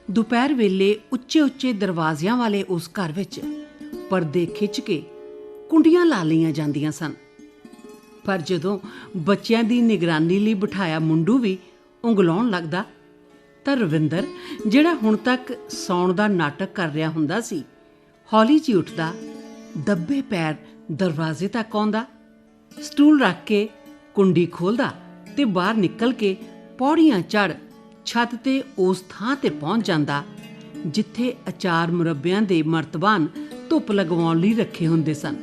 ਦੁਪਹਿਰ ਵੇਲੇ ਉੱਚੇ ਉੱਚੇ ਦਰਵਾਜ਼ਿਆਂ ਵਾਲੇ ਉਸ ਘਰ ਵਿੱਚ ਪਰਦੇ ਖਿੱਚ ਕੇ ਕੁੰਡੀਆਂ ਲਾ ਲਈਆਂ ਜਾਂਦੀਆਂ ਸਨ। ਪਰ ਜਦੋਂ ਬੱਚਿਆਂ ਦੀ ਨਿਗਰਾਨੀ ਲਈ ਬਿਠਾਇਆ ਮੁੰਡੂ ਵੀ ਉਂਗਲਾਉਣ ਲੱਗਦਾ ਤਾਂ ਰਵਿੰਦਰ, ਜਿਹੜਾ ਹੁਣ ਤੱਕ ਸੌਣ ਦਾ ਨਾਟਕ ਕਰ ਰਿਹਾ ਹੁੰਦਾ ਸੀ, ਹੌਲੀ ਜਿਹੀ ਉੱਠਦਾ, ਦੱਬੇ ਪੈਰ ਦਰਵਾਜ਼ੇ ਤੱਕ ਆਉਂਦਾ, ਸਟੂਲ ਰੱਖ ਕੇ ਕੁੰਡੀ ਖੋਲ੍ਹਦਾ ਤੇ ਬਾਹਰ ਨਿਕਲ ਕੇ ਪੌੜੀਆਂ ਚੜ੍ਹ ਛੱਤ ਤੇ ਉਸ ਥਾਂ ਤੇ ਪਹੁੰਚ ਜਾਂਦਾ ਜਿੱਥੇ ਅਚਾਰ ਮੁਰੱਬਿਆਂ ਦੇ ਮਰਤਬਾਨ ਧੁੱਪ ਲਗਵਾਉਣ ਲਈ ਰੱਖੇ ਹੁੰਦੇ ਸਨ।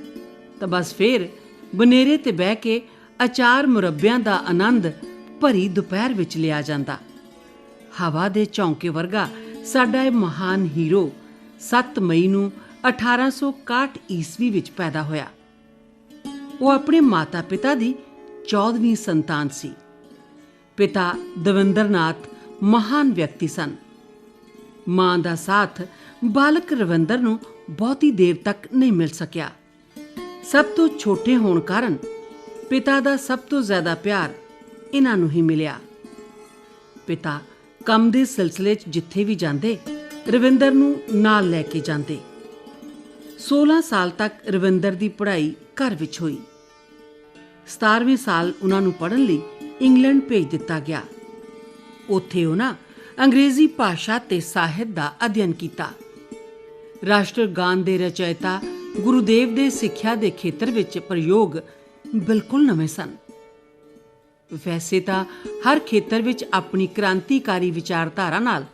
ਤਾਂ ਬਸ ਫੇਰ ਬਨੇਰੇ ਤੇ ਬਹਿ ਕੇ ਅਚਾਰ ਮੁਰੱਬਿਆਂ ਦਾ ਆਨੰਦ ਭਰੀ ਦੁਪਹਿਰ ਵਿੱਚ ਲਿਆ ਜਾਂਦਾ। ਹਵਾ ਦੇ ਝੌਂਕੇ ਵਰਗਾ ਸਾਡਾ ਇਹ ਮਹਾਨ ਹੀਰੋ 7 ਮਈ ਨੂੰ 1861 ਈਸਵੀ ਵਿੱਚ ਪੈਦਾ ਹੋਇਆ। ਉਹ ਆਪਣੇ ਮਾਤਾ ਪਿਤਾ ਦੀ 14ਵੀਂ ਸੰਤਾਨ ਸੀ। ਪਿਤਾ ਦਵਿੰਦਰ ਨਾਥ ਮਹਾਨ ਵਿਅਕਤੀ ਸਨ। ਮਾਂ ਦਾ ਸਾਥ ਬਾਲਕ ਰਵਿੰਦਰ ਨੂੰ ਬਹੁਤੀ ਦੇਰ ਤੱਕ ਨਹੀਂ ਮਿਲ ਸਕਿਆ। ਸਭ ਤੋਂ ਛੋਟੇ ਹੋਣ ਕਾਰਨ ਪਿਤਾ ਦਾ ਸਭ ਤੋਂ ਜ਼ਿਆਦਾ ਪਿਆਰ ਇਹਨਾਂ ਨੂੰ ਹੀ ਮਿਲਿਆ। ਪਿਤਾ ਕੰਮ ਦੇ ਸਿਲਸਿਲੇ 'ਚ ਜਿੱਥੇ ਵੀ ਜਾਂਦੇ, ਰਵਿੰਦਰ ਨੂੰ ਨਾਲ ਲੈ ਕੇ ਜਾਂਦੇ। 16 ਸਾਲ ਤੱਕ ਰਵਿੰਦਰ ਦੀ ਪੜ੍ਹਾਈ ਘਰ ਵਿੱਚ ਹੋਈ। 17ਵੇਂ ਸਾਲ ਉਹਨਾਂ ਨੂੰ ਪੜ੍ਹਨ ਲਈ ਇੰਗਲੈਂਡ ਭੇਜ ਦਿੱਤਾ ਗਿਆ। ਉੱਥੇ ਉਹਨਾਂ ਅੰਗਰੇਜ਼ੀ ਭਾਸ਼ਾ ਤੇ ਸਾਹਿਤ ਦਾ ਅਧਿਐਨ ਕੀਤਾ। ਰਾਸ਼ਟਰਗਾਨ ਦੇ ਰਚਇਤਾ ਗੁਰੂਦੇਵ ਦੇ ਸਿੱਖਿਆ ਦੇ ਖੇਤਰ ਵਿੱਚ ਪ੍ਰਯੋਗ ਬਿਲਕੁਲ ਨਵੇਂ ਸਨ। ਵੈਸੇ ਤਾਂ ਹਰ ਖੇਤਰ ਵਿੱਚ ਆਪਣੀ ਕ੍ਰਾਂਤੀਕਾਰੀ ਵਿਚਾਰਧਾਰਾ ਨਾਲ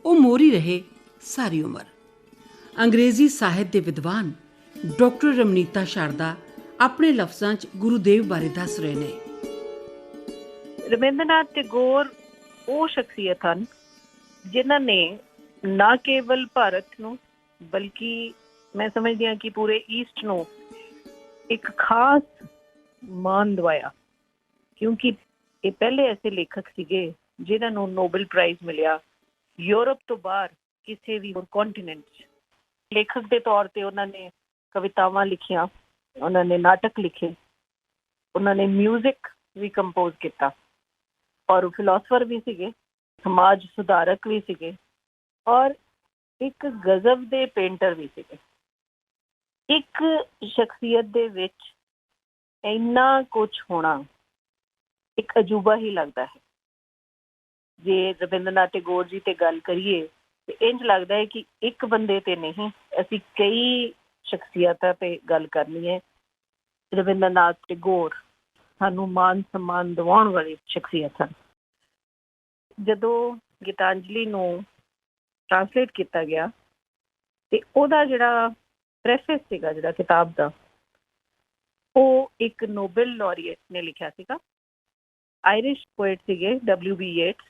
ਉਹ ਮੋਹਰੀ ਰਹੇ ਸਾਰੀ ਉਮਰ। ਅੰਗਰੇਜ਼ੀ ਸਾਹਿਤ ਦੇ ਵਿਦਵਾਨ ਡਾਕਟਰ ਰਮਨੀਤਾ ਸ਼ਾਰਦਾ ਆਪਣੇ ਲਫ਼ਜ਼ਾਂ 'ਚ ਗੁਰੂਦੇਵ ਬਾਰੇ ਦੱਸ ਰਹੇ ਨੇ। ਰਵਿੰਦਰਨਾਥ ਟੈਗੋਰ ਉਹ ਸ਼ਖਸੀਅਤ ਹਨ ਜਿਨ੍ਹਾਂ ਨੇ ਨਾ ਕੇਵਲ ਭਾਰਤ ਨੂੰ ਬਲਕਿ ਮੈਂ ਸਮਝਦੀ ਹਾਂ ਕਿ ਪੂਰੇ ਈਸਟ ਨੂੰ ਇੱਕ ਖਾਸ ਮਾਣ ਦਿਵਾਇਆ, ਕਿਉਂਕਿ ਇਹ ਪਹਿਲੇ ਐਸੇ ਲੇਖਕ ਸੀਗੇ ਜਿਨ੍ਹਾਂ ਨੂੰ ਨੋਬਲ ਪ੍ਰਾਈਜ਼ ਮਿਲਿਆ ਯੂਰਪ ਤੋਂ ਬਾਹਰ ਕਿਸੇ ਵੀ ਹੋਰ ਕੰਟੀਨੈਂਟ 'ਚ। ਲੇਖਕ ਦੇ ਤੌਰ ਤੇ ਉਹਨਾਂ ਨੇ ਕਵਿਤਾਵਾਂ ਲਿਖੀਆਂ, ਉਹਨਾਂ ਨੇ ਨਾਟਕ ਲਿਖੇ, ਉਹਨਾਂ ਨੇ ਮਿਊਜ਼ਿਕ ਵੀ ਕੰਪੋਜ਼ ਕੀਤਾ, ਔਰ ਉਹ ਫਿਲੋਸਫਰ ਵੀ ਸੀਗੇ, ਸਮਾਜ ਸੁਧਾਰਕ ਵੀ ਸੀਗੇ, ਔਰ ਇੱਕ ਗਜ਼ਬ ਦੇ ਪੇਂਟਰ ਵੀ ਸੀਗੇ। ਇੱਕ ਸ਼ਖਸੀਅਤ ਦੇ ਵਿੱਚ ਇੰਨਾ ਕੁਛ ਹੋਣਾ ਇੱਕ ਅਜੂਬਾ ਹੀ ਲੱਗਦਾ ਹੈ। ਜੇ ਰਵਿੰਦਰਨਾਥ ਟੈਗੋਰ ਜੀ ਤੇ ਗੱਲ ਕਰੀਏ ਤੇ ਇੰਝ ਲੱਗਦਾ ਹੈ ਕਿ ਇੱਕ ਬੰਦੇ ਤੇ ਨਹੀਂ, ਅਸੀਂ ਕਈ ਸ਼ਖਸੀਅਤਾਂ ਤੇ ਗੱਲ ਕਰਨੀ ਹੈ। ਰਵਿੰਦਰਨਾਥ ਟੈਗੋਰ ਸਾਨੂੰ ਮਾਨ ਸਨਮਾਨ ਦਿਵਾਉਣ ਵਾਲੀ ਸ਼ਖਸੀਅਤ ਹਨ। ਜਦੋਂ ਗੀਤਾਂਜਲੀ ਨੂੰ ਟਰਾਂਸਲੇਟ ਕੀਤਾ ਗਿਆ ਤੇ ਉਹਦਾ ਜਿਹੜਾ ਪ੍ਰੈਫੇਸ ਸੀਗਾ ਜਿਹੜਾ ਕਿਤਾਬ ਦਾ, ਉਹ ਇੱਕ ਨੋਬਲ ਲੌਰੀਏਟ ਨੇ ਲਿਖਿਆ ਸੀਗਾ। ਆਇਰਿਸ਼ ਪੋਇਟ ਸੀਗੇ W.B. ਯੇਟਸ।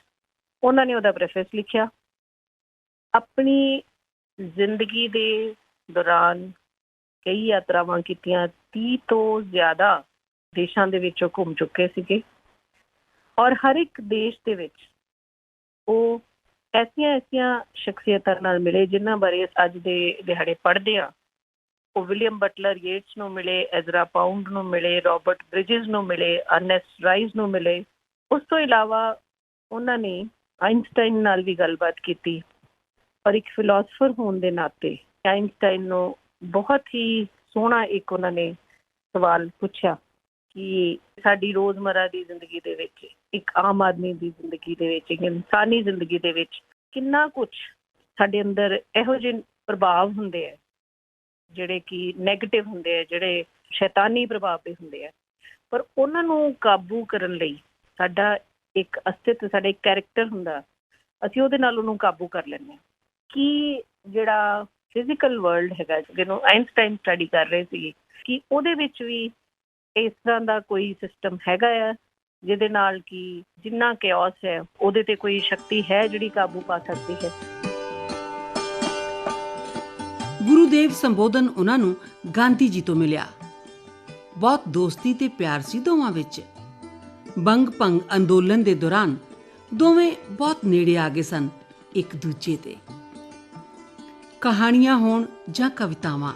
ਉਹਨਾਂ ਨੇ ਉਹਦਾ ਪ੍ਰੈਫੇਸ ਲਿਖਿਆ। ਆਪਣੀ ਜ਼ਿੰਦਗੀ ਦੇ ਦੌਰਾਨ ਕਈ ਯਾਤਰਾਵਾਂ ਕੀਤੀਆਂ, 30 ਤੋਂ ਜ਼ਿਆਦਾ ਦੇਸ਼ਾਂ ਦੇ ਵਿੱਚ ਉਹ ਘੁੰਮ ਚੁੱਕੇ ਸੀਗੇ, ਔਰ ਹਰ ਇੱਕ ਦੇਸ਼ ਦੇ ਵਿੱਚ ਉਹ ਐਸੀਆਂ ਸ਼ਖਸੀਅਤਾਂ ਨਾਲ ਮਿਲੇ ਜਿਨ੍ਹਾਂ ਬਾਰੇ ਅੱਜ ਦੇ ਦਿਹਾੜੇ ਪੜ੍ਹਦੇ ਹਾਂ। ਉਹ ਵਿਲੀਅਮ ਬਟਲਰ ਯੇਟਸ ਨੂੰ ਮਿਲੇ, ਐਜ਼ਰਾ ਪਾਉਂਡ ਨੂੰ ਮਿਲੇ, ਰੋਬਰਟ ਬ੍ਰਿਜਿਸ ਨੂੰ ਮਿਲੇ, ਅਰਨੈਸਟ ਰਾਈਜ਼ ਨੂੰ ਮਿਲੇ। ਉਸ ਤੋਂ ਇਲਾਵਾ ਉਹਨਾਂ ਨੇ ਆਈਨਸਟਾਈਨ ਨਾਲ ਵੀ ਗੱਲਬਾਤ ਕੀਤੀ, ਔਰ ਇੱਕ ਫਿਲੋਸਫਰ ਹੋਣ ਦੇ ਨਾਤੇ ਆਈਨਸਟਾਈਨ ਨੂੰ ਬਹੁਤ ਹੀ ਸੋਹਣਾ ਇੱਕ ਉਹਨਾਂ ਨੇ ਸਵਾਲ ਪੁੱਛਿਆ ਕਿ ਸਾਡੀ ਰੋਜ਼ਮਰਾ ਦੀ ਜ਼ਿੰਦਗੀ ਦੇ ਵਿੱਚ, ਇੱਕ ਆਮ ਆਦਮੀ ਦੀ ਜ਼ਿੰਦਗੀ ਦੇ ਵਿੱਚ, ਇੱਕ ਇਨਸਾਨੀ ਜ਼ਿੰਦਗੀ ਦੇ ਵਿੱਚ ਕਿੰਨਾ ਕੁਛ ਸਾਡੇ ਅੰਦਰ ਇਹੋ ਜਿਹੇ ਪ੍ਰਭਾਵ ਹੁੰਦੇ ਹੈ ਜਿਹੜੇ ਕਿ ਨੈਗੇਟਿਵ ਹੁੰਦੇ ਆ, ਜਿਹੜੇ ਸ਼ੈਤਾਨੀ ਪ੍ਰਭਾਵ ਦੇ ਹੁੰਦੇ ਆ, ਪਰ ਉਹਨਾਂ ਨੂੰ ਕਾਬੂ ਕਰਨ ਲਈ ਸਾਡਾ ਇੱਕ ਅਸਤਿਤਵ, ਸਾਡਾ ਇੱਕ ਕੈਰੈਕਟਰ ਹੁੰਦਾ, ਅਸੀਂ ਉਹਦੇ ਨਾਲ ਉਹਨੂੰ ਕਾਬੂ ਕਰ ਲੈਂਦੇ ਹਾਂ। ਕਿ ਜਿਹੜਾ ਫਿਜ਼ੀਕਲ ਵਰਲਡ ਹੈਗਾ ਜਿਹਨੂੰ ਆਈਨਸਟਾਈਨ ਸਟੱਡੀ ਕਰ ਰਹੇ ਸੀ, ਕਿ ਉਹਦੇ ਵਿੱਚ ਵੀ ਇਸ ਤਰ੍ਹਾਂ ਦਾ ਕੋਈ ਸਿਸਟਮ ਹੈਗਾ ਆ ਜਿਹਦੇ ਨਾਲ ਕਿ ਜਿੰਨਾ ਕਿਓਸ ਹੈ ਉਹਦੇ ਤੇ ਕੋਈ ਸ਼ਕਤੀ ਹੈ ਜਿਹੜੀ ਕਾਬੂ ਪਾ ਸਕਦੀ ਹੈ। ਗੁਰੂਦੇਵ ਸੰਬੋਧਨ ਉਹਨਾਂ ਨੂੰ ਗਾਂਧੀ ਜੀ ਤੋਂ ਮਿਲਿਆ। ਬਹੁਤ ਦੋਸਤੀ ਤੇ ਪਿਆਰ ਸੀ ਦੋਵਾਂ ਵਿੱਚ। ਬੰਗ ਭੰਗ ਅੰਦੋਲਨ ਦੇ ਦੌਰਾਨ ਦੋਵੇਂ ਬਹੁਤ ਨੇੜੇ ਆ ਗਏ ਸਨ ਇੱਕ ਦੂਜੇ ਦੇ। ਕਹਾਣੀਆਂ ਹੋਣ ਜਾਂ ਕਵਿਤਾਵਾਂ,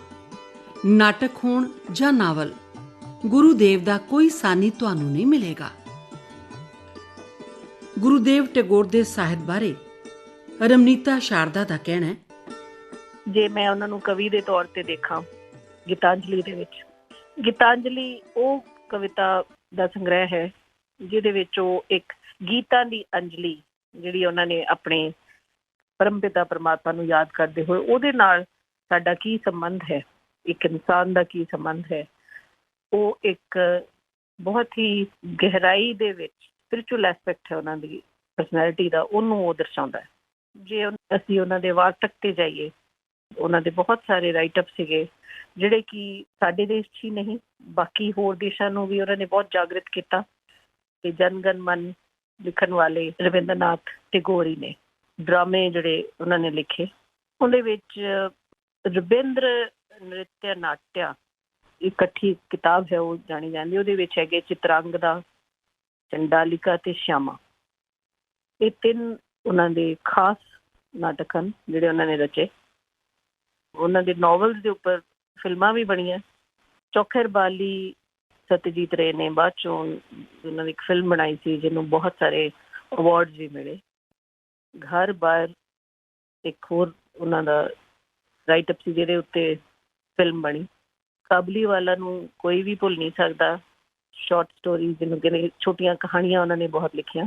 ਨਾਟਕ ਹੋਣ ਜਾਂ ਨਾਵਲ, ਗੁਰੂਦੇਵ ਦਾ ਕੋਈ ਸਾਨੀ ਤੁਹਾਨੂੰ ਨਹੀਂ ਮਿਲੇਗਾ। ਗੁਰੂਦੇਵ ਟੈਗੋਰ ਦੇ ਸਾਹਿਤ ਬਾਰੇ ਰਮਨੀਤਾ ਸ਼ਾਰਦਾ ਦਾ ਕਹਿਣਾ ਹੈ, ਜੇ ਮੈਂ ਉਹਨਾਂ ਨੂੰ ਕਵੀ ਦੇ ਤੌਰ ਤੇ ਦੇਖਾਂ, ਗੀਤਾਂਜਲੀ ਦੇ ਵਿੱਚ, ਗੀਤਾਂਜਲੀ ਉਹ ਕਵਿਤਾ ਦਾ ਸੰਗ੍ਰਹਿ ਹੈ ਜਿਹਦੇ ਵਿੱਚ ਉਹ ਇੱਕ ਗੀਤਾਂ ਦੀ ਅੰਜਲੀ ਜਿਹੜੀ ਉਹਨਾਂ ਨੇ ਆਪਣੇ ਪਰਮਪਿਤਾ ਪਰਮਾਤਮਾ ਨੂੰ ਯਾਦ ਕਰਦੇ ਹੋਏ ਉਹਦੇ ਨਾਲ ਸਾਡਾ ਕੀ ਸੰਬੰਧ ਹੈ, ਇੱਕ ਇਨਸਾਨ ਦਾ ਕੀ ਸੰਬੰਧ ਹੈ, ਉਹ ਇੱਕ ਬਹੁਤ ਹੀ ਗਹਿਰਾਈ ਦੇ ਵਿੱਚ ਸਪਿਰਿਚੁਅਲ ਐਸਪੈਕਟ ਹੈ ਉਹਨਾਂ ਦੀ ਪਰਸਨੈਲਿਟੀ ਦਾ, ਉਹਨੂੰ ਉਹ ਦਰਸਾਉਂਦਾ ਹੈ। ਜੇ ਅਸੀਂ ਉਹਨਾਂ ਦੇ ਵਾਰਤਕ ਤੇ ਜਾਈਏ, ਉਹਨਾਂ ਦੇ ਬਹੁਤ ਸਾਰੇ ਰਾਈਟਅਪ ਸੀਗੇ ਜਿਹੜੇ ਕਿ ਸਾਡੇ ਦੇਸ਼ 'ਚ ਹੀ ਨਹੀਂ ਬਾਕੀ ਹੋਰ ਦੇਸ਼ਾਂ ਨੂੰ ਵੀ ਉਹਨਾਂ ਨੇ ਬਹੁਤ ਜਾਗਰਿਤ ਕੀਤਾ। ਤੇ ਜਨ ਗਣ ਮਨ ਲਿਖਣ ਵਾਲੇ ਰਵਿੰਦਰਨਾਥ ਟੈਗੋਰ ਹੀ ਨੇ। ਡਰਾਮੇ ਜਿਹੜੇ ਉਹਨਾਂ ਨੇ ਲਿਖੇ, ਉਹਦੇ ਵਿੱਚ ਰਵਿੰਦਰ ਨ੍ਰਿਤਯ ਨਾਟਿਆ ਇਕੱਠੀ ਕਿਤਾਬ ਹੈ, ਉਹ ਜਾਣੀ ਜਾਂਦੀ। ਉਹਦੇ ਵਿੱਚ ਹੈਗੇ ਚਿਤਰਾਂਗਦਾ, ਚੰਡਾਲਿਕਾ ਤੇ ਸ਼ਿਆਮਾ। ਇਹ ਤਿੰਨ ਉਹਨਾਂ ਦੇ ਖਾਸ ਨਾਟਕ ਹਨ ਜਿਹੜੇ ਉਹਨਾਂ ਨੇ ਰਚੇ। ਉਹਨਾਂ ਦੇ ਨੋਵਲਸ ਦੇ ਉੱਪਰ ਫਿਲਮਾਂ ਵੀ ਬਣੀਆਂ। ਚੌਖਰ ਬਾਲੀ ਸਤਜੀਤ ਰੇ ਨੇ ਬਾਅਦ ਚੋਂ ਉਹਨਾਂ ਦੀ ਇੱਕ ਫਿਲਮ ਬਣਾਈ ਸੀ ਜਿਹਨੂੰ ਬਹੁਤ ਸਾਰੇ ਅਵਾਰਡਸ ਵੀ ਮਿਲੇ। ਘਰ ਬਾਰ ਇੱਕ ਹੋਰ ਉਹਨਾਂ ਦਾ ਰਾਈਟਅਪ ਸੀ ਜਿਹਦੇ ਉੱਤੇ ਫਿਲਮ ਬਣੀ। ਕਾਬਲੀ ਵਾਲਾ ਨੂੰ ਕੋਈ ਵੀ ਭੁੱਲ ਨਹੀਂ ਸਕਦਾ। ਸ਼ਾਰਟ ਸਟੋਰੀ ਜਿਹਨੂੰ ਕਹਿੰਦੇ ਛੋਟੀਆਂ ਕਹਾਣੀਆਂ ਉਹਨਾਂ ਨੇ ਬਹੁਤ ਲਿਖੀਆਂ।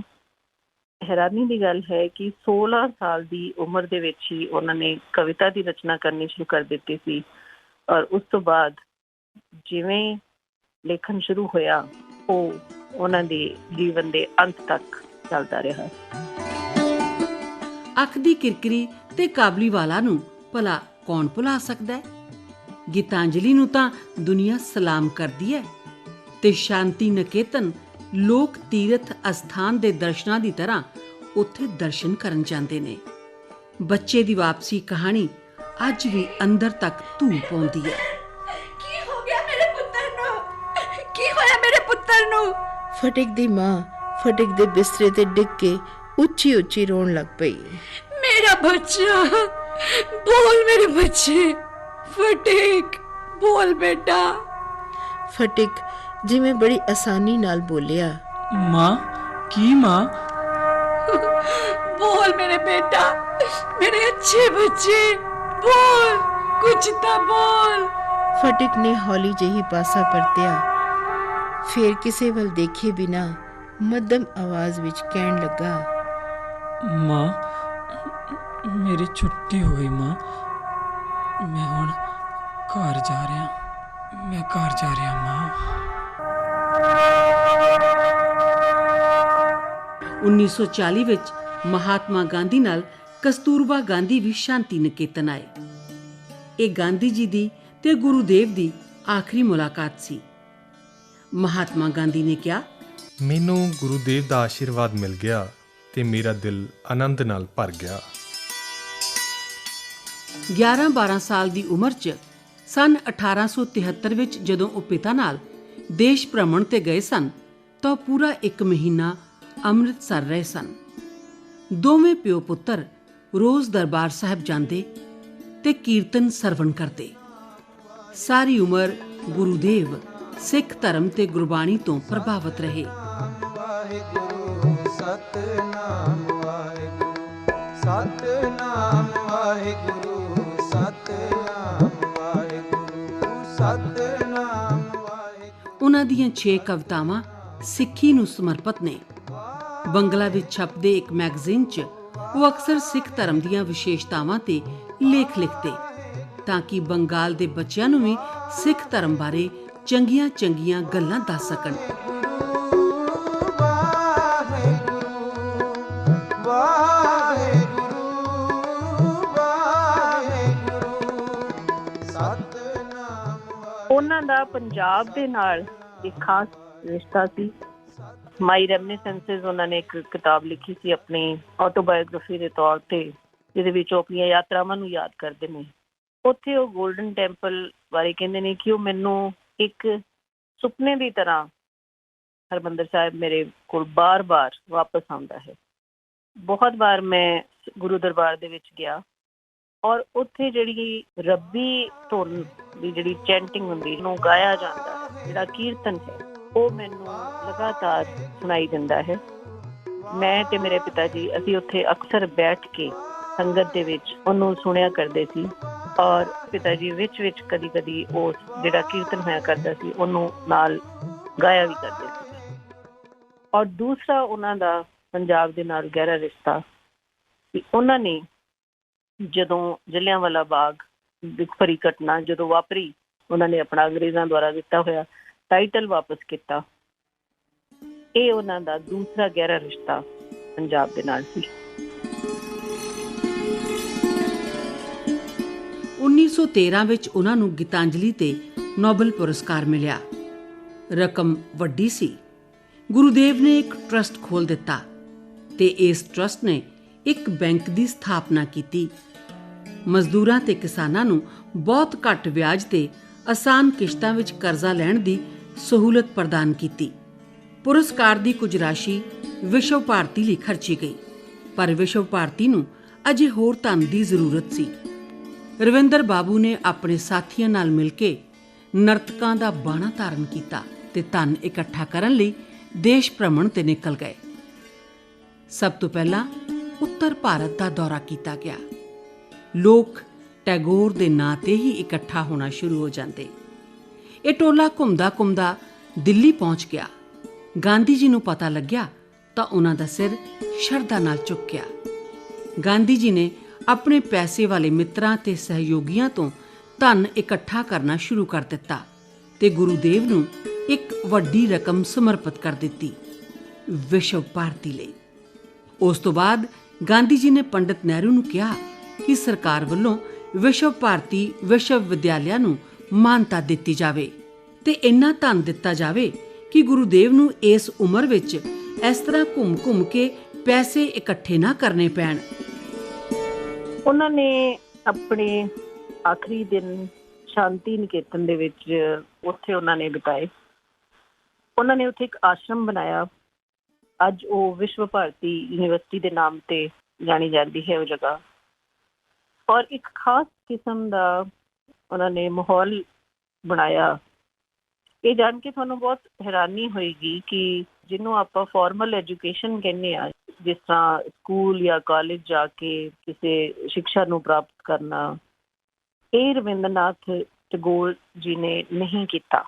ਹੈਰਾਨੀ ਦੀ ਗੱਲ ਹੈ ਕਿ 16 ਸਾਲ ਦੀ ਉਮਰ ਦੇ ਵਿੱਚ ਹੀ ਉਹਨਾਂ ਨੇ ਕਵਿਤਾ ਦੀ ਰਚਨਾ ਕਰਨੀ ਸ਼ੁਰੂ ਕਰ ਦਿੱਤੀ ਸੀ ਔਰ ਉਸ ਤੋਂ ਬਾਅਦ ਜਿਵੇਂ ਲੇਖਣ ਸ਼ੁਰੂ ਹੋਇਆ ਉਹ ਉਹਨਾਂ ਦੇ ਜੀਵਨ ਦੇ ਅੰਤ ਤੱਕ ਚੱਲਦਾ ਰਿਹਾ। ਅੱਖ ਦੀ ਕਿਰਕਿਰੀ ਤੇ ਕਾਬਲੀ ਵਾਲਾ ਨੂੰ ਭਲਾ ਕੌਣ ਭੁਲਾ ਸਕਦਾ ਹੈ? ਗੀਤਾਂਜਲੀ ਨੂੰ ਤਾਂ ਦੁਨੀਆ ਸਲਾਮ ਕਰਦੀ ਹੈ ਤੇ ਸ਼ਾਂਤੀ ਨਿਕੇਤਨ ਲੋਕ ਤੀਰਥ ਅਸਥਾਨ ਦੇ ਦਰਸ਼ਨਾਂ ਦੀ ਤਰ੍ਹਾਂ ਉੱਥੇ ਦਰਸ਼ਨ ਕਰਨ ਜਾਂਦੇ ਨੇ। ਬੱਚੇ ਦੀ ਵਾਪਸੀ ਕਹਾਣੀ ਅੱਜ ਵੀ ਅੰਦਰ ਤੱਕ ਧੂਹ ਪਾਉਂਦੀ ਹੈ। ਕੀ ਹੋ ਗਿਆ ਮੇਰੇ ਪੁੱਤਰ ਨੂੰ? ਕੀ ਹੋਇਆ ਮੇਰੇ ਪੁੱਤਰ ਨੂੰ? ਫਟਿਕ ਦੀ ਮਾਂ ਫਟਿਕ ਦੇ ਬਿਸਤਰੇ ਤੇ ਡਿੱਗ ਕੇ ਉੱਚੀ ਉੱਚੀ ਰੋਣ ਲੱਗ ਪਈ। ਮੇਰਾ ਬੱਚਾ, ਬੋਲ ਮੇਰੇ ਬੱਚੇ। ਫਟਿਕ, ਬੋਲ ਬੇਟਾ। ਫਟਿਕ ਜਿਵੇਂ ਬੜੀ ਆਸਾਨੀ ਨਾਲ ਬੋਲਿਆ, ਮਾਂ। ਕੀ ਮਾਂ? ਬੋਲ ਮੇਰੇ ਬੇਟਾ, ਮੇਰੇ ਅੱਛੇ ਬੱਚੇ, ਬੋਲ, ਕੁਝ ਤਾਂ ਬੋਲ। ਫਟਿਕ ਨੇ ਹੌਲੀ ਜਿਹੀ ਪਾਸਾ ਪਰਤਿਆ, ਫਿਰ ਕਿਸੇ ਵੱਲ ਦੇਖੇ ਬਿਨਾ ਮੱਧਮ ਆਵਾਜ਼ ਵਿੱਚ ਕਹਿਣ ਲੱਗਾ, ਮਾਂ, ਮੇਰੀ ਛੁੱਟੀ ਹੋ ਗਈ ਮਾਂ। ਮੈਂ ਹੁਣ ਘਰ ਜਾ ਰਿਹਾ। ਮੈਂ ਘਰ ਜਾ ਰਿਹਾ ਮਾਂ। 1940 ਵਿੱਚ ਮਹਾਤਮਾ ਗਾਂਧੀ ਨਾਲ ਕਸਤੂਰਬਾ ਗਾਂਧੀ ਵੀ ਸ਼ਾਂਤੀ ਨਿਕੇਤਨ ਆਏ। ਇਹ ਗਾਂਧੀ ਜੀ ਦੀ ਤੇ ਗੁਰੂਦੇਵ ਦੀ ਆਖਰੀ ਮੁਲਾਕਾਤ ਸੀ। ਮਹਾਤਮਾ ਗਾਂਧੀ ਨੇ ਕਿਹਾ, ਮੈਨੂੰ ਗੁਰੂਦੇਵ ਦਾ ਆਸ਼ੀਰਵਾਦ ਮਿਲ ਗਿਆ ਤੇ ਮੇਰਾ ਦਿਲ ਆਨੰਦ ਨਾਲ ਭਰ ਗਿਆ। 11-12 ਸਾਲ ਦੀ ਉਮਰ 'ਚ ਸੰਨ 1873 ਵਿੱਚ ਜਦੋਂ ਉਹ ਪਿਤਾ ਨਾਲ ਦੇਸ਼ ਭ੍ਰਮਣ ਤੇ ਗਏ ਸਨ ਤਾਂ ਉਹ ਪੂਰਾ 1 ਮਹੀਨਾ ਅੰਮ੍ਰਿਤਸਰ ਰਹੇ ਸਨ। ਦੋਵੇਂ ਪਿਓ ਪੁੱਤਰ ਰੋਜ਼ ਦਰਬਾਰ ਸਾਹਿਬ ਜਾਂਦੇ ਤੇ ਕੀਰਤਨ ਸਰਵਣ ਕਰਦੇ। ਸਾਰੀ ਉਮਰ ਗੁਰੂਦੇਵ ਸਿੱਖ ਧਰਮ ਤੇ ਗੁਰਬਾਣੀ ਤੋਂ ਪ੍ਰਭਾਵਿਤ ਰਹੇ। ਵਾਹਿਗੁਰੂ ਸਤਨਾਮ ਵਾਹਿਗੁਰੂ ਸਤਨਾਮ ਵਾਹਿਗੁਰੂ ਸਤਨਾਮ ਵਾਹਿਗੁਰੂ ਸਤਨਾਮ ਵਾਹਿਗੁਰੂ। ਉਹਨਾਂ ਦੀਆਂ 6 ਕਵਿਤਾਵਾਂ ਸਿੱਖੀ ਨੂੰ ਸਮਰਪਿਤ ਨੇ। ਬੰਗਲਾ ਵਿੱਚ ਛਪਦੇ ਇੱਕ ਮੈਗਜ਼ੀਨ 'ਚ ਉਹ ਅਕਸਰ ਸਿੱਖ ਧਰਮ ਦੀਆਂ ਵਿਸ਼ੇਸ਼ਤਾਵਾਂ ਤੇ ਲੇਖ ਲਿਖਦੇ ਤਾਂ ਕਿ ਬੰਗਾਲ ਦੇ ਬੱਚਿਆਂ ਨੂੰ ਵੀ ਸਿੱਖ ਧਰਮ ਬਾਰੇ ਚੰਗੀਆਂ ਗੱਲਾਂ ਦੱਸ ਸਕਣ। ਉਹਨਾਂ ਦਾ ਪੰਜਾਬ ਦੇ ਨਾਲ ਇੱਕ ਖਾਸ ਰਿਸ਼ਤਾ ਸੀ। ਮਾਈ ਰੈਮਨੀਸੈਂਸਿਸ ਉਹਨਾਂ ਨੇ ਇੱਕ ਕਿਤਾਬ ਲਿਖੀ ਸੀ ਆਪਣੀ ਆਟੋਬਾਇਓਗ੍ਰਾਫੀ ਦੇ ਤੌਰ ਤੇ, ਜਿਹਦੇ ਵਿੱਚ ਉਹ ਆਪਣੀਆਂ ਯਾਤਰਾਵਾਂ ਨੂੰ ਯਾਦ ਕਰਦੇ ਨੇ। ਉੱਥੇ ਉਹ ਗੋਲਡਨ ਟੈਂਪਲ ਬਾਰੇ ਕਹਿੰਦੇ ਨੇ ਕਿ ਉਹ ਮੈਨੂੰ ਇੱਕ ਸੁਪਨੇ ਦੀ ਤਰ੍ਹਾਂ ਹਰਿਮੰਦਰ ਸਾਹਿਬ ਮੇਰੇ ਕੋਲ ਬਾਰ-ਬਾਰ ਵਾਪਸ ਆਉਂਦਾ ਹੈ। ਬਹੁਤ ਵਾਰ ਮੈਂ ਗੁਰੂ ਦਰਬਾਰ ਦੇ ਵਿੱਚ ਗਿਆ ਔਰ ਉੱਥੇ ਜਿਹੜੀ ਰੱਬੀ ਧੁਨ ਦੀ ਜਿਹੜੀ ਚੈਂਟਿੰਗ ਹੁੰਦੀ ਉਹਨੂੰ ਗਾਇਆ ਜਾਂਦਾ ਹੈ, ਜਿਹੜਾ ਕੀਰਤਨ ਹੈ, ਉਹ ਮੈਨੂੰ ਲਗਾਤਾਰ ਸੁਣਾਈ ਦਿੰਦਾ ਹੈ। ਮੈਂ ਤੇ ਮੇਰੇ ਪਿਤਾ ਜੀ ਅਸੀਂ ਉੱਥੇ ਅਕਸਰ ਬੈਠ ਕੇ ਸੰਗਤ ਦੇ ਵਿੱਚ ਉਹਨੂੰ ਸੁਣਿਆ ਕਰਦੇ ਸੀ ਔਰ ਪਿਤਾ ਜੀ ਵਿੱਚ ਕਦੀ ਉਹ ਜਿਹੜਾ ਕੀਰਤਨ ਹੋਇਆ ਕਰਦਾ ਸੀ ਉਹਨੂੰ ਨਾਲ ਗਾਇਆ ਵੀ ਕਰਦੇ ਸੀ। ਔਰ ਦੂਸਰਾ ਉਹਨਾਂ ਦਾ ਪੰਜਾਬ ਦੇ ਨਾਲ ਗਹਿਰਾ ਰਿਸ਼ਤਾ ਕਿ ਉਹਨਾਂ ਨੇ ਜਦੋਂ ਜਲਿਆਂਵਾਲਾ ਬਾਗ ਦੀ ਭਰੀ ਘਟਨਾ ਜਦੋਂ ਵਾਪਰੀ, ਉਹਨਾਂ ਨੇ ਆਪਣਾ ਅੰਗਰੇਜ਼ਾਂ ਦੁਆਰਾ ਦਿੱਤਾ ਹੋਇਆ ਟਾਈਟਲ ਵਾਪਸ ਕੀਤਾ। ਇਹ ਉਹਨਾਂ ਦਾ ਦੂਸਰਾ ਗਹਿਰਾ ਰਿਸ਼ਤਾ ਪੰਜਾਬ ਦੇ ਨਾਲ ਸੀ। 1913 ਵਿੱਚ ਉਹਨਾਂ ਨੂੰ ਗੀਤਾਂਜਲੀ ਤੇ ਨੋਬਲ ਪੁਰਸਕਾਰ ਮਿਲਿਆ। ਰਕਮ ਵੱਡੀ ਸੀ। ਗੁਰੂਦੇਵ ਨੇ ਇੱਕ ਟਰਸਟ ਖੋਲ੍ਹ ਦਿੱਤਾ ਤੇ ਇਸ ਟਰਸਟ ਨੇ ਇੱਕ ਬੈਂਕ ਦੀ ਸਥਾਪਨਾ ਕੀਤੀ। ਮਜ਼ਦੂਰਾਂ ਤੇ ਕਿਸਾਨਾਂ ਨੂੰ ਬਹੁਤ ਘੱਟ ਵਿਆਜ ਤੇ ਆਸਾਨ ਕਿਸ਼ਤਾਂ ਵਿੱਚ ਕਰਜ਼ਾ ਲੈਣ ਦੀ ਸਹੂਲਤ ਪ੍ਰਦਾਨ ਕੀਤੀ। ਪੁਰਸਕਾਰ ਦੀ ਕੁਝ ਰਾਸ਼ੀ ਵਿਸ਼ਵ ਭਾਰਤੀ ਲਈ ਖਰਚੀ ਗਈ, ਪਰ ਵਿਸ਼ਵ ਭਾਰਤੀ ਨੂੰ ਅਜੇ ਹੋਰ ਧਨ ਦੀ ਜ਼ਰੂਰਤ ਸੀ। ਰਵਿੰਦਰ ਬਾਬੂ ਨੇ ਆਪਣੇ ਸਾਥੀਆਂ ਨਾਲ ਮਿਲ ਕੇ ਨਰਤਕਾਂ ਦਾ ਬਾਣਾ ਧਾਰਨ ਕੀਤਾ ਤੇ ਧਨ ਇਕੱਠਾ ਕਰਨ ਲਈ ਦੇਸ਼ ਭ੍ਰਮਣ ਤੇ ਨਿਕਲ ਗਏ। ਸਭ ਤੋਂ ਪਹਿਲਾਂ ਉੱਤਰ ਭਾਰਤ ਦਾ ਦੌਰਾ ਕੀਤਾ ਗਿਆ। ਲੋਕ ਟੈਗੋਰ ਦੇ ਨਾਂ ਤੇ ਹੀ ਇਕੱਠਾ ਹੋਣਾ ਸ਼ੁਰੂ ਹੋ ਜਾਂਦੇ। ਇਹ ਟੋਲਾ ਘੁੰਮਦਾ ਦਿੱਲੀ ਪਹੁੰਚ ਗਿਆ। ਗਾਂਧੀ ਜੀ ਨੂੰ ਪਤਾ ਲੱਗਿਆ ਤਾਂ ਉਹਨਾਂ ਦਾ ਸਿਰ ਸ਼ਰਧਾ ਨਾਲ ਝੁਕਿਆ। ਗਾਂਧੀ ਜੀ ਨੇ ਆਪਣੇ ਪੈਸੇ ਵਾਲੇ ਮਿੱਤਰਾਂ ਤੇ ਸਹਿਯੋਗੀਆਂ ਤੋਂ ਧਨ ਇਕੱਠਾ ਕਰਨਾ ਸ਼ੁਰੂ ਕਰ ਦਿੱਤਾ ਤੇ ਗੁਰੂਦੇਵ ਨੂੰ ਇੱਕ ਵੱਡੀ ਰਕਮ ਸਮਰਪਿਤ ਕਰ ਦਿੱਤੀ ਵਿਸ਼ਵ ਭਾਰਤੀ ਲਈ। ਉਸ ਤੋਂ ਬਾਅਦ ਗਾਂਧੀ ਜੀ ਨੇ ਪੰਡਿਤ ਨਹਿਰੂ ਨੂੰ ਕਿਹਾ ਕਿ ਸਰਕਾਰ ਵੱਲੋਂ ਵਿਸ਼ਵ ਭਾਰਤੀ ਵਿਸ਼ਵ ਵਿਦਿਆਲਿਆ ਨੂੰ ਮਾਨਤਾ ਦਿੱਤੀ ਜਾਵੇ ਤੇ ਇੰਨਾ ਧਨ ਦਿੱਤਾ ਜਾਵੇ ਕਿ ਗੁਰੂਦੇਵ ਨੂੰ ਇਸ ਉਮਰ ਵਿੱਚ ਇਸ ਤਰ੍ਹਾਂ ਘੁੰਮ ਕੇ ਪੈਸੇ ਇਕੱਠੇ ਨਾ ਕਰਨੇ ਪੈਣ। ਉਹਨਾਂ ਨੇ ਆਪਣੇ ਆਖਰੀ ਦਿਨ ਸ਼ਾਂਤੀ ਨਿਕੇਤਨ ਦੇ ਵਿੱਚ ਉੱਥੇ ਉਹਨਾਂ ਨੇ ਬਿਤਾਏ। ਉਹਨਾਂ ਨੇ ਉੱਥੇ ਇੱਕ ਆਸ਼ਰਮ ਬਣਾਇਆ। ਅੱਜ ਉਹ ਵਿਸ਼ਵ ਭਾਰਤੀ ਯੂਨੀਵਰਸਿਟੀ ਦੇ ਨਾਮ ਤੇ ਜਾਣੀ ਜਾਂਦੀ ਹੈ ਉਹ ਜਗ੍ਹਾ। ਔਰ ਇੱਕ ਖਾਸ ਕਿਸਮ ਦਾ ਉਹਨਾਂ ਨੇ ਮਾਹੌਲ ਬਣਾਇਆ। ਇਹ ਜਾਣ ਕੇ ਤੁਹਾਨੂੰ ਬਹੁਤ ਹੈਰਾਨੀ ਹੋਏਗੀ ਕਿ ਜਿਹਨੂੰ ਆਪਾਂ ਫਾਰਮਲ ਐਜੂਕੇਸ਼ਨ ਕਹਿੰਦੇ ਆ, ਜਿਸ ਤਰ੍ਹਾਂ ਸਕੂਲ ਜਾਂ ਕਾਲਜ ਜਾ ਕੇ ਕਿਸੇ ਸਿੱਖਿਆ ਨੂੰ ਪ੍ਰਾਪਤ ਕਰਨਾ, ਇਹ ਰਵਿੰਦਰਨਾਥ ਟੈਗੋਰ ਜੀ ਨੇ ਨਹੀਂ ਕੀਤਾ।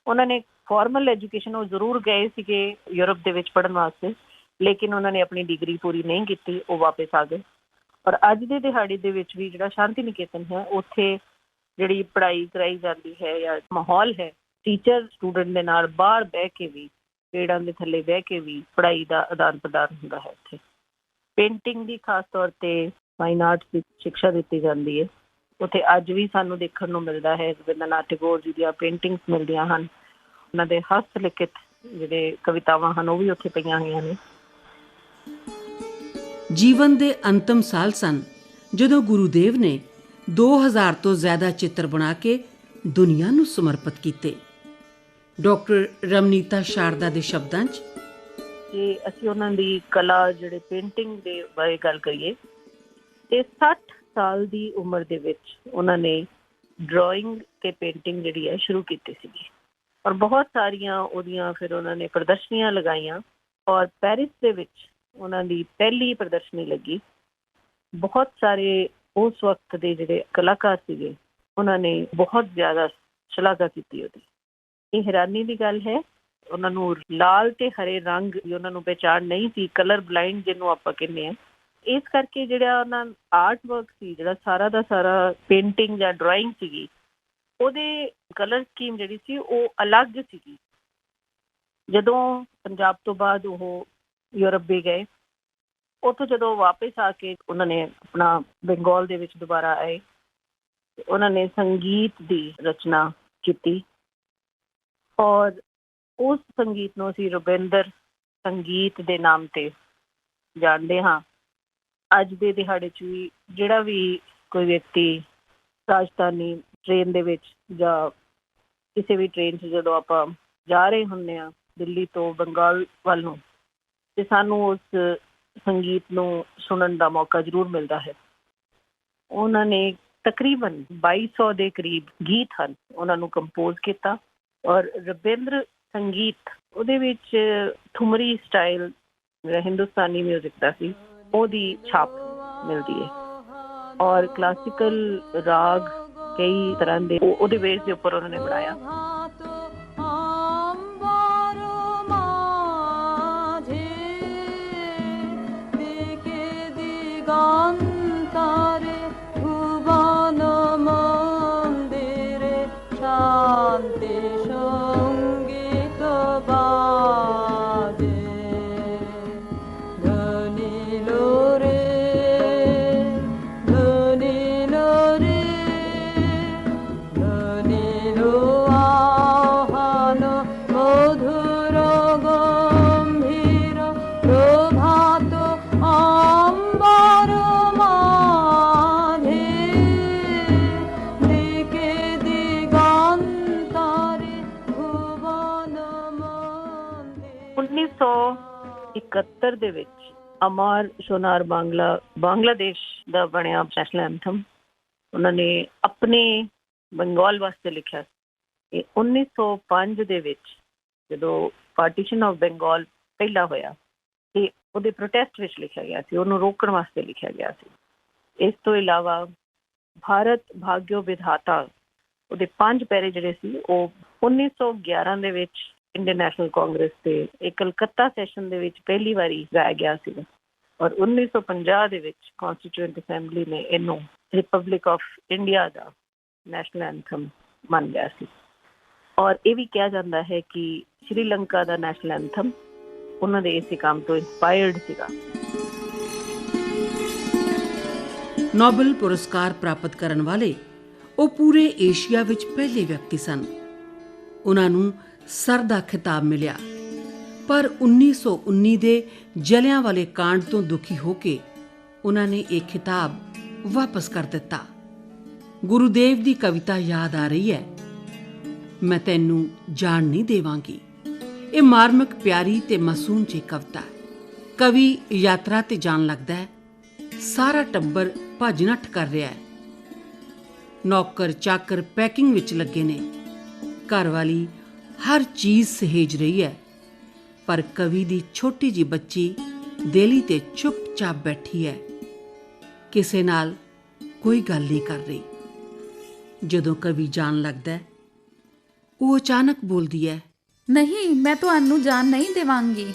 ਉਹਨਾਂ ਨੇ ਫਾਰਮਲ ਐਜੂਕੇਸ਼ਨ ਉਹ ਜ਼ਰੂਰ ਗਏ ਸੀਗੇ ਯੂਰਪ ਦੇ ਵਿੱਚ ਪੜ੍ਹਨ ਵਾਸਤੇ, ਲੇਕਿਨ ਉਹਨਾਂ ਨੇ ਆਪਣੀ ਡਿਗਰੀ ਪੂਰੀ ਨਹੀਂ ਕੀਤੀ, ਉਹ ਵਾਪਸ ਆ ਗਏ। ਔਰ ਅੱਜ ਦੇ ਦਿਹਾੜੇ ਦੇ ਵਿੱਚ ਵੀ ਜਿਹੜਾ ਸ਼ਾਂਤੀ ਨਿਕੇਤਨ ਹੈ, ਉੱਥੇ ਜਿਹੜੀ ਪੜ੍ਹਾਈ ਕਰਾਈ ਜਾਂਦੀ ਹੈ ਜਾਂ ਮਾਹੌਲ ਹੈ, ਟੀਚਰ ਸਟੂਡੈਂਟ ਦੇ ਨਾਲ ਬਾਹਰ ਬਹਿ ਕੇ ਵੀ, ਪੇੜਾਂ ਦੇ ਥੱਲੇ ਬਹਿ ਕੇ ਵੀ ਪੜ੍ਹਾਈ ਦਾ ਆਦਾਨ ਪ੍ਰਦਾਨ ਹੁੰਦਾ ਹੈ। ਉੱਥੇ ਪੇਂਟਿੰਗ ਦੀ ਖਾਸ ਤੌਰ ਤੇ ਫਾਈਨ ਆਰਟਸ ਦੀ ਸਿੱਖਿਆ ਦਿੱਤੀ ਜਾਂਦੀ ਹੈ। ਉੱਥੇ ਅੱਜ ਵੀ ਸਾਨੂੰ ਦੇਖਣ ਨੂੰ ਮਿਲਦਾ ਹੈ ਰਵਿੰਦਰਨਾਥ ਟੈਗੋਰ ਜੀ ਦੀਆਂ ਪੇਂਟਿੰਗਸ ਮਿਲਦੀਆਂ ਹਨ। ਉਹਨਾਂ ਦੇ ਹਸਤ ਲਿਖਿਤ ਜਿਹੜੇ ਕਵਿਤਾਵਾਂ ਹਨ ਉਹ ਵੀ ਉੱਥੇ ਪਈਆਂ ਹੋਈਆਂ ਨੇ। ਜੀਵਨ ਦੇ ਅੰਤਮ ਸਾਲ ਸਨ ਜਦੋਂ ਗੁਰੂਦੇਵ ਨੇ 2000 ਤੋਂ ਜ਼ਿਆਦਾ ਚਿੱਤਰ ਬਣਾ ਕੇ ਦੁਨੀਆ ਨੂੰ ਸਮਰਪਿਤ ਕੀਤੇ। ਡਾਕਟਰ ਰਮਨੀਤਾ ਸ਼ਾਰਦਾ ਦੇ ਸ਼ਬਦਾਂ 'ਚ, ਜੇ ਅਸੀਂ ਉਹਨਾਂ ਦੀ ਕਲਾ ਜਿਹੜੇ ਪੇਂਟਿੰਗ ਦੇ ਬਾਰੇ ਗੱਲ ਕਰੀਏ ਤੇ 60 ਸਾਲ ਦੀ ਉਮਰ ਦੇ ਵਿੱਚ ਉਹਨਾਂ ਨੇ ਡਰਾਇੰਗ ਤੇ ਪੇਂਟਿੰਗ ਜਿਹੜੀ ਹੈ ਸ਼ੁਰੂ ਕੀਤੀ ਸੀਗੀ। ਔਰ ਬਹੁਤ ਸਾਰੀਆਂ ਉਹਦੀਆਂ ਫਿਰ ਉਹਨਾਂ ਨੇ ਪ੍ਰਦਰਸ਼ਨੀਆਂ ਲਗਾਈਆਂ। ਔਰ ਪੈਰਿਸ ਦੇ ਵਿੱਚ ਉਹਨਾਂ ਦੀ ਪਹਿਲੀ ਪ੍ਰਦਰਸ਼ਨੀ ਲੱਗੀ। ਬਹੁਤ ਸਾਰੇ ਉਸ ਵਕਤ ਦੇ ਜਿਹੜੇ ਕਲਾਕਾਰ ਸੀਗੇ ਉਹਨਾਂ ਨੇ ਬਹੁਤ ਜ਼ਿਆਦਾ ਸ਼ਲਾਘਾ ਕੀਤੀ ਉਹਦੀ। ਇਹ ਹੈਰਾਨੀ ਦੀ ਗੱਲ ਹੈ, ਉਹਨਾਂ ਨੂੰ ਲਾਲ ਤੇ ਹਰੇ ਰੰਗ ਦੀ ਉਹਨਾਂ ਨੂੰ ਪਹਿਚਾਣ ਨਹੀਂ ਸੀ, ਕਲਰ ਬਲਾਈਂਡ ਜਿਹਨੂੰ ਆਪਾਂ ਕਹਿੰਦੇ ਹਾਂ। ਇਸ ਕਰਕੇ ਜਿਹੜਾ ਉਹਨਾਂ ਆਰਟ ਵਰਕ ਸੀ, ਜਿਹੜਾ ਸਾਰਾ ਦਾ ਸਾਰਾ ਪੇਂਟਿੰਗ ਜਾਂ ਡਰਾਇੰਗ ਸੀਗੀ, ਉਹਦੇ ਕਲਰ ਸਕੀਮ ਜਿਹੜੀ ਸੀ ਉਹ ਅਲੱਗ ਸੀਗੀ। ਜਦੋਂ ਪੰਜਾਬ ਤੋਂ ਬਾਅਦ ਉਹ ਯੂਰਪ ਵੀ ਗਏ, ਉੱਥੋਂ ਜਦੋਂ ਵਾਪਸ ਆ ਕੇ ਉਹਨਾਂ ਨੇ ਆਪਣਾ ਬੰਗਾਲ ਦੇ ਵਿੱਚ ਦੁਬਾਰਾ ਆਏ, ਉਹਨਾਂ ਨੇ ਸੰਗੀਤ ਦੀ ਰਚਨਾ ਕੀਤੀ ਔਰ ਉਸ ਸੰਗੀਤ ਨੂੰ ਅਸੀਂ ਰਵਿੰਦਰ ਸੰਗੀਤ ਦੇ ਨਾਮ ਤੇ ਜਾਣਦੇ ਹਾਂ। ਅੱਜ ਦੇ ਦਿਹਾੜੇ 'ਚ ਵੀ ਜਿਹੜਾ ਵੀ ਕੋਈ ਵਿਅਕਤੀ ਰਾਜਧਾਨੀ ਟ੍ਰੇਨ ਦੇ ਵਿੱਚ ਜਾਂ ਕਿਸੇ ਵੀ ਟ੍ਰੇਨ 'ਚ ਜਦੋਂ ਆਪਾਂ ਜਾ ਰਹੇ ਹੁੰਦੇ ਹਾਂ ਦਿੱਲੀ ਤੋਂ ਬੰਗਾਲ ਵੱਲ ਨੂੰ, ਤੇ ਸਾਨੂੰ ਉਸ ਸੰਗੀਤ ਨੂੰ ਸੁਣਨ ਦਾ ਮੌਕਾ ਜ਼ਰੂਰ ਮਿਲਦਾ ਹੈ। ਉਹਨਾਂ ਨੇ ਤਕਰੀਬਨ 2200 ਦੇ ਕਰੀਬ ਗੀਤ ਹਨ ਉਹਨਾਂ ਨੂੰ ਕੰਪੋਜ਼ ਕੀਤਾ ਔਰ ਰਵਿੰਦਰ ਸੰਗੀਤ ਉਹਦੇ ਵਿੱਚ ਠੁਮਰੀ ਸਟਾਈਲ ਜਿਹੜਾ ਹਿੰਦੁਸਤਾਨੀ ਮਿਊਜ਼ਿਕ ਦਾ ਸੀ ਉਹਦੀ ਛਾਪ ਮਿਲਦੀ ਹੈ ਔਰ ਕਲਾਸੀਕਲ ਰਾਗ ਕਈ ਤਰ੍ਹਾਂ ਦੇ ਉਹਦੇ ਬੇਸ ਦੇ ਉੱਪਰ ਉਹਨਾਂ ਨੇ ਬਣਾਇਆ। ਦੇ ਵਿੱਚ ਅਮਰ ਸੋਨਾਰ ਬਾਂਗਲਾਦੇਸ਼ ਦਾ ਬਣਿਆ ਨੈਸ਼ਨਲ ਐਂਥਮ ਉਹਨਾਂ ਨੇ ਆਪਣੇ ਬੰਗਾਲ ਵਾਸਤੇ ਲਿਖਿਆ। ਇਹ 1905 ਦੇ ਵਿੱਚ ਜਦੋਂ ਪਾਰਟੀਸ਼ਨ ਆਫ ਬੰਗਾਲ ਪਹਿਲਾ ਹੋਇਆ ਤੇ ਉਹਦੇ ਪ੍ਰੋਟੈਸਟ ਵਿੱਚ ਲਿਖਿਆ ਗਿਆ ਸੀ, ਉਹਨੂੰ ਰੋਕਣ ਵਾਸਤੇ ਲਿਖਿਆ ਗਿਆ ਸੀ। ਇਸ ਤੋਂ ਇਲਾਵਾ ਭਾਰਤ ਭਾਗਯੋ ਵਿਧਾਤਾ ਉਹਦੇ 5 ਪੈਰੇ ਜਿਹੜੇ ਸੀ ਉਹ 1911 ਦੇ ਵਿੱਚ ਇੰਡੀਅਨ ਨੈਸ਼ਨਲ ਕਾਂਗਰਸ ਦੇ ਇਹ ਕਲਕੱਤਾ ਸੈਸ਼ਨ ਦੇ ਵਿੱਚ ਪਹਿਲੀ ਵਾਰੀ ਗਾਇਆ ਗਿਆ ਸੀਗਾ ਔਰ 1950 ਦੇ ਵਿੱਚ ਕੌਂਸਟੀਟਿਊਐਂਟ ਅਸੈਂਬਲੀ ਨੇ ਇਹਨੂੰ republic of India the national anthem ਮੰਨ ਲਿਆ ਸੀ। ਔਰ ਇਹ ਵੀ ਕਿਹਾ ਜਾਂਦਾ ਹੈ ਕਿ ਸ਼੍ਰੀਲੰਕਾ ਦਾ ਨੈਸ਼ਨਲ ਐਂਥਮ ਉਹਨਾਂ ਦੇ ਇਸੇ ਕੰਮ ਤੋਂ ਇੰਸਪਾਇਰਡ ਸੀਗਾ। ਨੋਬਲ ਪੁਰਸਕਾਰ ਪ੍ਰਾਪਤ ਕਰਨ ਵਾਲੇ ਉਹ ਪੂਰੇ ਏਸ਼ੀਆ ਵਿੱਚ ਪਹਿਲੇ ਵਿਅਕਤੀ ਸਨ। ਉਹਨਾਂ ਨੂੰ ਸਰ ਦਾ ਖਿਤਾਬ ਮਿਲਿਆ, ਪਰ 1919 ਦੇ ਜਲਿਆਂਵਾਲੇ ਕਾਂਡ ਤੋਂ ਦੁਖੀ ਹੋ ਕੇ ਉਹਨਾਂ ਨੇ ਇਹ ਖਿਤਾਬ ਵਾਪਸ ਕਰ ਦਿੱਤਾ। ਗੁਰੂਦੇਵ ਦੀ ਕਵਿਤਾ ਯਾਦ ਆ ਰਹੀ ਹੈ, ਮੈਂ ਤੈਨੂੰ ਜਾਣ ਨਹੀਂ ਦੇਵਾਂਗੀ। ਇਹ ਮਾਰਮਿਕ ਪਿਆਰੀ ਤੇ ਮਾਸੂਮ ਜਿਹੀ ਕਵਿਤਾ। ਕਵੀ ਯਾਤਰਾ ਤੇ ਜਾਣ ਲੱਗਦਾ ਹੈ, ਸਾਰਾ ਟੱਬਰ ਭੱਜ ਨੱਠ ਕਰ ਰਿਹਾ ਹੈ। ਨੌਕਰ ਚਾਕਰ ਪੈਕਿੰਗ ਵਿੱਚ ਲੱਗੇ ਨੇ, ਘਰ ਵਾਲੀ ਹਰ ਚੀਜ਼ ਸਹੇਜ ਰਹੀ ਹੈ, ਪਰ ਕਵੀ ਦੀ ਛੋਟੀ ਜਿਹੀ ਬੱਚੀ ਦੇਲੀ ਤੇ ਚੁੱਪਚਾਪ ਬੈਠੀ ਹੈ, ਕਿਸੇ ਨਾਲ ਕੋਈ ਗੱਲ ਨਹੀਂ ਕਰ ਰਹੀ। ਜਦੋਂ ਕਵੀ ਜਾਣ ਲੱਗਦਾ ਹੈ, ਉਹ ਅਚਾਨਕ ਬੋਲਦੀ ਹੈ, ਨਹੀਂ, ਮੈਂ ਤੁਹਾਨੂੰ ਜਾਣ ਨਹੀਂ ਦੇਵਾਂਗੀ।